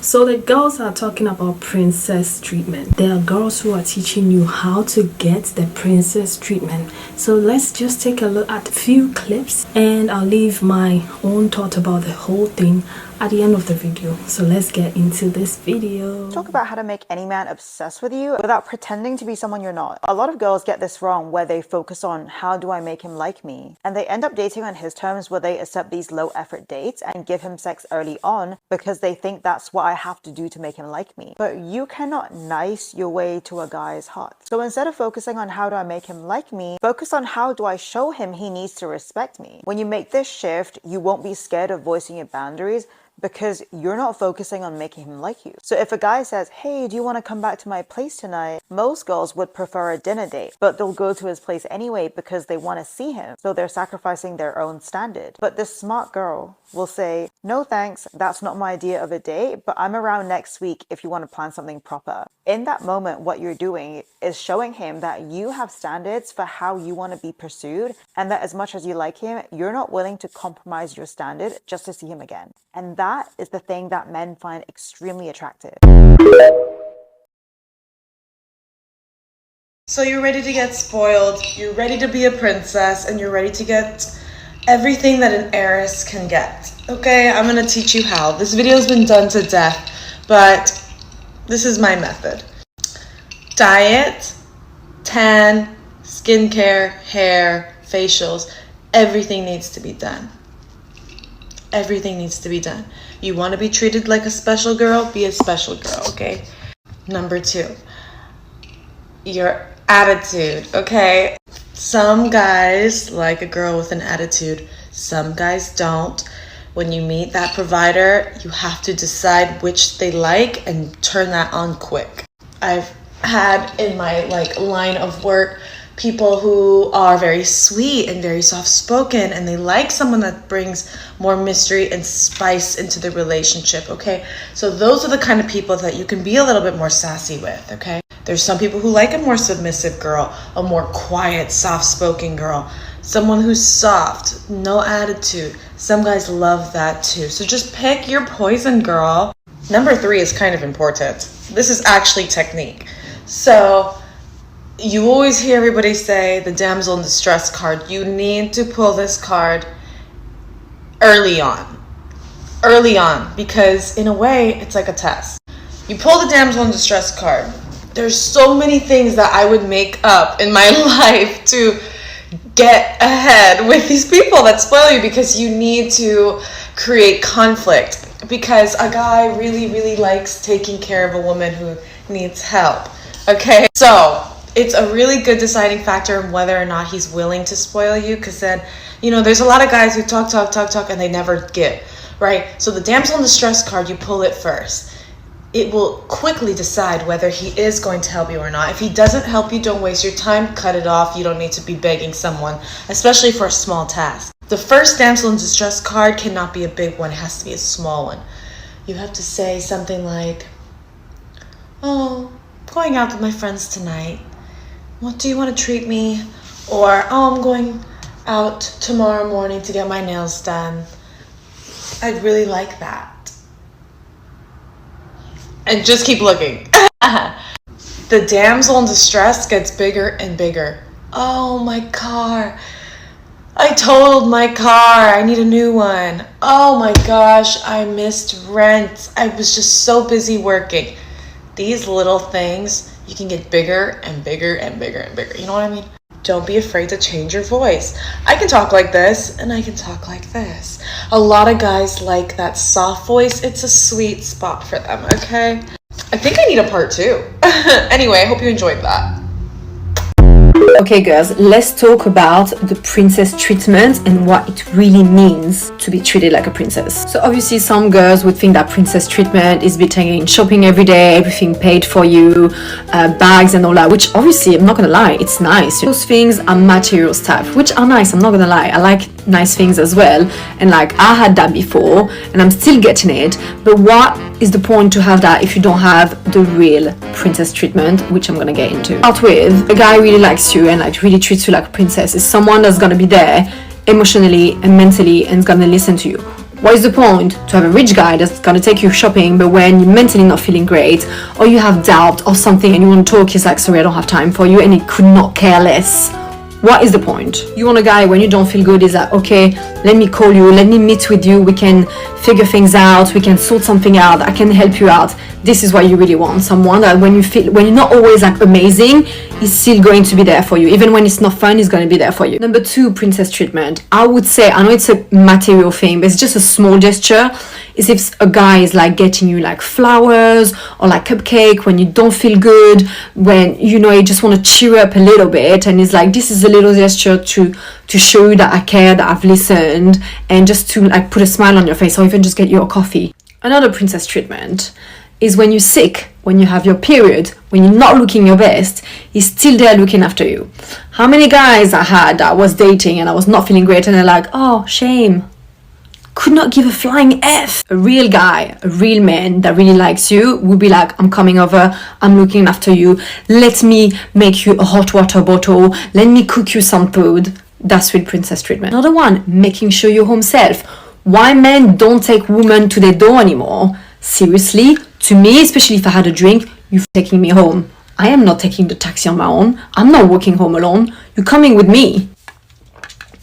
So the girls are talking about princess treatment. There are girls who are teaching you how to get the princess treatment. So let's just take a look at a few clips and I'll leave my own thought about the whole thing at the end of the video. So let's get into this video. Talk about how to make any man obsessed with you without pretending to be someone you're not. A lot of girls get this wrong, where they focus on how do I make him like me, and they end up dating on his terms, where they accept these low effort dates and give him sex early on because they think that's what I have to do to make him like me. But you cannot nice your way to a guy's heart. So instead of focusing on how do I make him like me, focus on how do I show him he needs to respect me. When you make this shift, you won't be scared of voicing your boundaries, because you're not focusing on making him like you. So if a guy says, hey, do you want to come back to my place tonight? Most girls would prefer a dinner date, but they'll go to his place anyway because they want to see him. So they're sacrificing their own standard. But this smart girl will say, no thanks, that's not my idea of a date, but I'm around next week if you want to plan something proper. In that moment, what you're doing is showing him that you have standards for how you want to be pursued, and that as much as you like him, you're not willing to compromise your standard just to see him again. And that is the thing that men find extremely attractive. So you're ready to get spoiled, you're ready to be a princess, and you're ready to get everything that an heiress can get. Okay, I'm gonna teach you how. This video's been done to death, but this is my method. Diet, tan, skincare, hair, facials, everything needs to be done. Everything needs to be done. You want to be treated like a special girl? Be a special girl, okay? Number 2, your attitude, okay? Some guys like a girl with an attitude. Some guys don't. When you meet that provider, you have to decide which they like and turn that on quick. I've had in my line of work people who are very sweet and very soft-spoken, and they like someone that brings more mystery and spice into the relationship, okay? So those are the kind of people that you can be a little bit more sassy with, okay? There's some people who like a more submissive girl, a more quiet, soft-spoken girl, someone who's soft, no attitude. Some guys love that too. So just pick your poison, girl. Number 3 is kind of important. This is actually technique. So you always hear everybody say the damsel in distress card. You need to pull this card early on, because in a way it's like a test. You pull the damsel in distress card. There's so many things that I would make up in my life to get ahead with these people that spoil you, because you need to create conflict, because a guy really likes taking care of a woman who needs help, okay? So it's a really good deciding factor in whether or not he's willing to spoil you, because then, there's a lot of guys who talk, and they never give, right? So the damsel in distress card, you pull it first. It will quickly decide whether he is going to help you or not. If he doesn't help you, don't waste your time, cut it off. You don't need to be begging someone, especially for a small task. The first damsel in distress card cannot be a big one, it has to be a small one. You have to say something like, oh, I'm going out with my friends tonight. What do you want to treat me? Or, oh, I'm going out tomorrow morning to get my nails done. I'd really like that. And just keep looking. The damsel in distress gets bigger and bigger. Oh, my car. I totaled my car. I need a new one. Oh my gosh, I missed rent. I was just so busy working. These little things, you can get bigger and bigger and bigger and bigger. You know what I mean? Don't be afraid to change your voice. I can talk like this and I can talk like this. A lot of guys like that soft voice. It's a sweet spot for them, okay? I think I need a part 2. Anyway, I hope you enjoyed that. Okay girls, let's talk about the princess treatment and what it really means to be treated like a princess. So obviously some girls would think that princess treatment is be taking shopping every day, everything paid for you, bags and all that, which obviously, I'm not gonna lie, it's nice. Those things are material stuff, which are nice, I'm not gonna lie. I like nice things as well, and I had that before and I'm still getting it, but what is the point to have that if you don't have the real princess treatment, which I'm gonna get into. Start with, a guy really likes you and really treats you like a princess. Is someone that's gonna be there emotionally and mentally and is gonna listen to you. What is the point to have a rich guy that's gonna take you shopping, but when you're mentally not feeling great, or you have doubt or something and you want to talk, he's like, sorry, I don't have time for you, and he could not care less. What is the point? You want a guy when you don't feel good, is like, okay, let me call you, let me meet with you, we can figure things out, we can sort something out, I can help you out. This is what you really want. Someone that when you're not always like amazing, is still going to be there for you. Even when it's not fun, he's going to be there for you. Number 2, princess treatment. I would say, I know it's a material thing, but it's just a small gesture. Is if a guy is like getting you like flowers or like cupcake when you don't feel good, when you know you just want to cheer up a little bit, and it's like, this is a little gesture to show you that I care, that I've listened, and just to like put a smile on your face, or even just get you a coffee. Another princess treatment is when you're sick, when you have your period, when you're not looking your best, he's still there looking after you. How many guys I had that I was dating and I was not feeling great, and they're like, oh, shame. Could not give a flying F. A real guy, a real man that really likes you would be like, I'm coming over, I'm looking after you, let me make you a hot water bottle, let me cook you some food. That's real princess treatment. Another one, making sure you're home safe. Why men don't take women to their door anymore? Seriously, to me, especially if I had a drink, you're taking me home. I am not taking the taxi on my own. I'm not walking home alone. You're coming with me.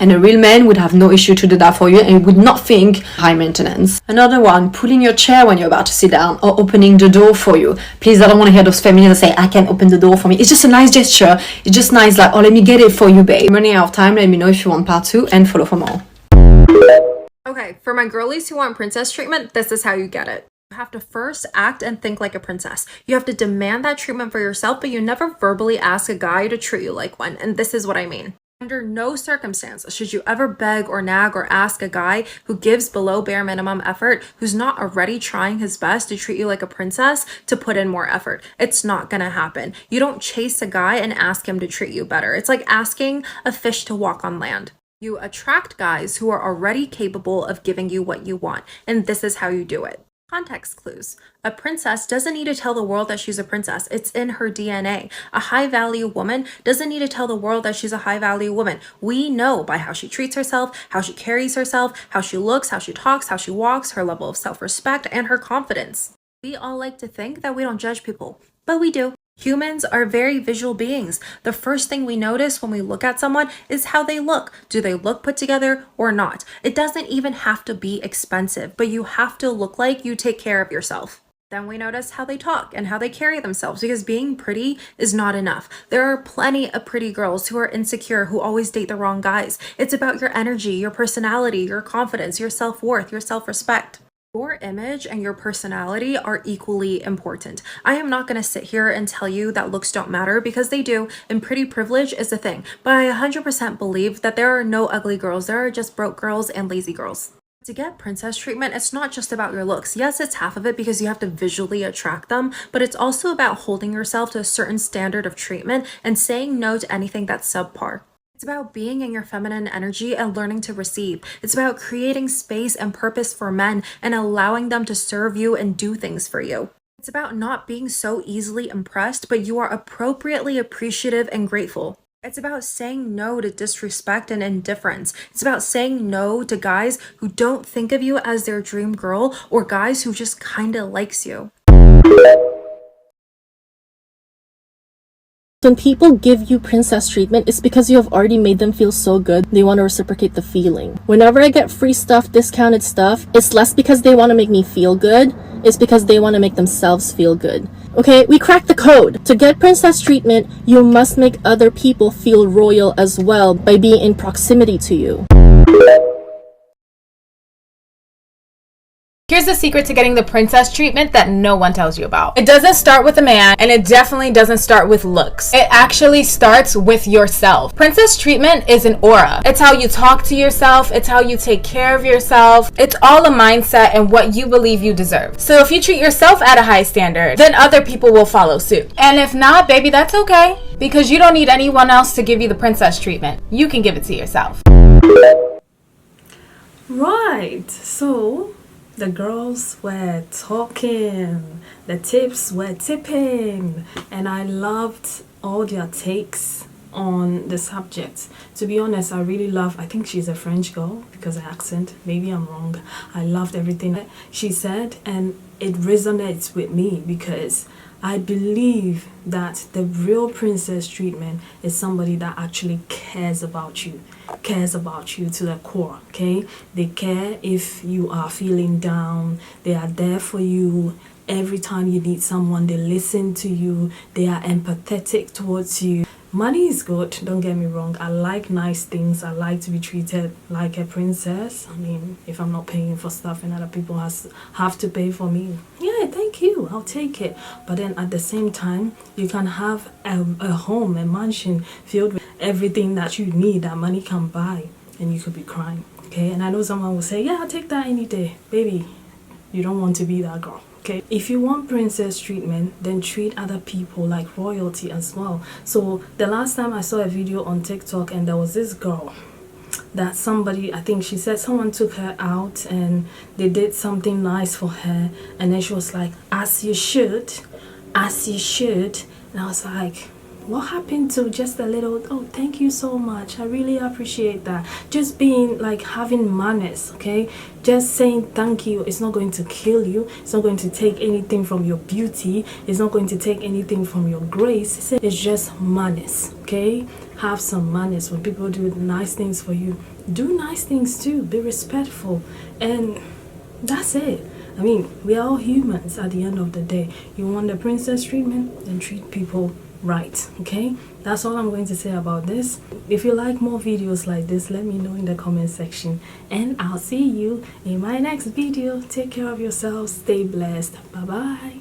And a real man would have no issue to do that for you and would not think high maintenance. Another one, pulling your chair when you're about to sit down or opening the door for you. Please, I don't want to hear those feminists say, I can't open the door for me. It's just a nice gesture. It's just nice, like, oh, let me get it for you, babe. I'm running out of time. Let me know if you want part 2 and follow for more. Okay, for my girlies who want princess treatment, this is how you get it. You have to first act and think like a princess. You have to demand that treatment for yourself, but you never verbally ask a guy to treat you like one. And this is what I mean. Under no circumstance should you ever beg or nag or ask a guy who gives below bare minimum effort, who's not already trying his best to treat you like a princess, to put in more effort. It's not gonna happen. You don't chase a guy and ask him to treat you better. It's like asking a fish to walk on land. You attract guys who are already capable of giving you what you want, and this is how you do it. Context clues. A princess doesn't need to tell the world that she's a princess. It's in her DNA. A high-value woman doesn't need to tell the world that she's a high-value woman. We know by how she treats herself, how she carries herself, how she looks, how she talks, how she walks, her level of self-respect, and her confidence. We all like to think that we don't judge people, but we do. Humans are very visual beings. The first thing we notice when we look at someone is how they look. Do they look put together or not? It doesn't even have to be expensive, but you have to look like you take care of yourself. Then we notice how they talk and how they carry themselves, because being pretty is not enough. There are plenty of pretty girls who are insecure, who always date the wrong guys. It's about your energy, your personality, your confidence, your self-worth, your self-respect. Your image and your personality are equally important. I am not going to sit here and tell you that looks don't matter, because they do, and pretty privilege is a thing. But I 100% believe that there are no ugly girls. There are just broke girls and lazy girls. To get princess treatment, it's not just about your looks. Yes, it's half of it because you have to visually attract them, but it's also about holding yourself to a certain standard of treatment and saying no to anything that's subpar. It's about being in your feminine energy and learning to receive. It's about creating space and purpose for men and allowing them to serve you and do things for you. It's about not being so easily impressed, but you are appropriately appreciative and grateful. It's about saying no to disrespect and indifference. It's about saying no to guys who don't think of you as their dream girl, or guys who just kinda likes you. When people give you princess treatment, it's because you have already made them feel so good, they want to reciprocate the feeling. Whenever I get free stuff, discounted stuff, it's less because they want to make me feel good, it's because they want to make themselves feel good. Okay, we cracked the code. To get princess treatment, you must make other people feel royal as well by being in proximity to you. Here's the secret to getting the princess treatment that no one tells you about. It doesn't start with a man, and it definitely doesn't start with looks. It actually starts with yourself. Princess treatment is an aura. It's how you talk to yourself. It's how you take care of yourself. It's all a mindset and what you believe you deserve. So if you treat yourself at a high standard, then other people will follow suit. And if not, baby, that's okay, because you don't need anyone else to give you the princess treatment. You can give it to yourself. Right, so the girls were talking, the tips were tipping, and I loved all their takes on the subject. To be honest, I really love, I think she's a French girl because her accent, maybe I'm wrong. I loved everything that she said, and it resonates with me because I believe that the real princess treatment is somebody that actually cares about you to the core, okay? They care if you are feeling down, they are there for you. Every time you need someone, they listen to you, they are empathetic towards you. Money is good, don't get me wrong. I like nice things. I like to be treated like a princess. I mean, if I'm not paying for stuff and other people have to pay for me, yeah, thank you, I'll take it. But then at the same time, you can have a home, a mansion filled with everything that you need that money can buy, and you could be crying, okay? And I know someone will say, yeah, I'll take that any day. Baby, you don't want to be that girl. Okay. If you want princess treatment, then treat other people like royalty as well. So the last time I saw a video on TikTok, and there was this girl that somebody, I think she said someone took her out and they did something nice for her, and then she was like, as you should. And I was like, what happened to just a little, oh, thank you so much, I really appreciate that. Just being like, having manners, okay? Just saying thank you is not going to kill you. It's not going to take anything from your beauty. It's not going to take anything from your grace. It's just manners, okay? Have some manners. When people do nice things for you, do nice things too. Be respectful, and that's it. I mean, we are all humans at the end of the day. You want the princess treatment, then treat people right, okay? That's all I'm going to say about this. If you like more videos like this, let me know in the comment section, and I'll see you in my next video. Take care of yourselves, stay blessed, bye bye.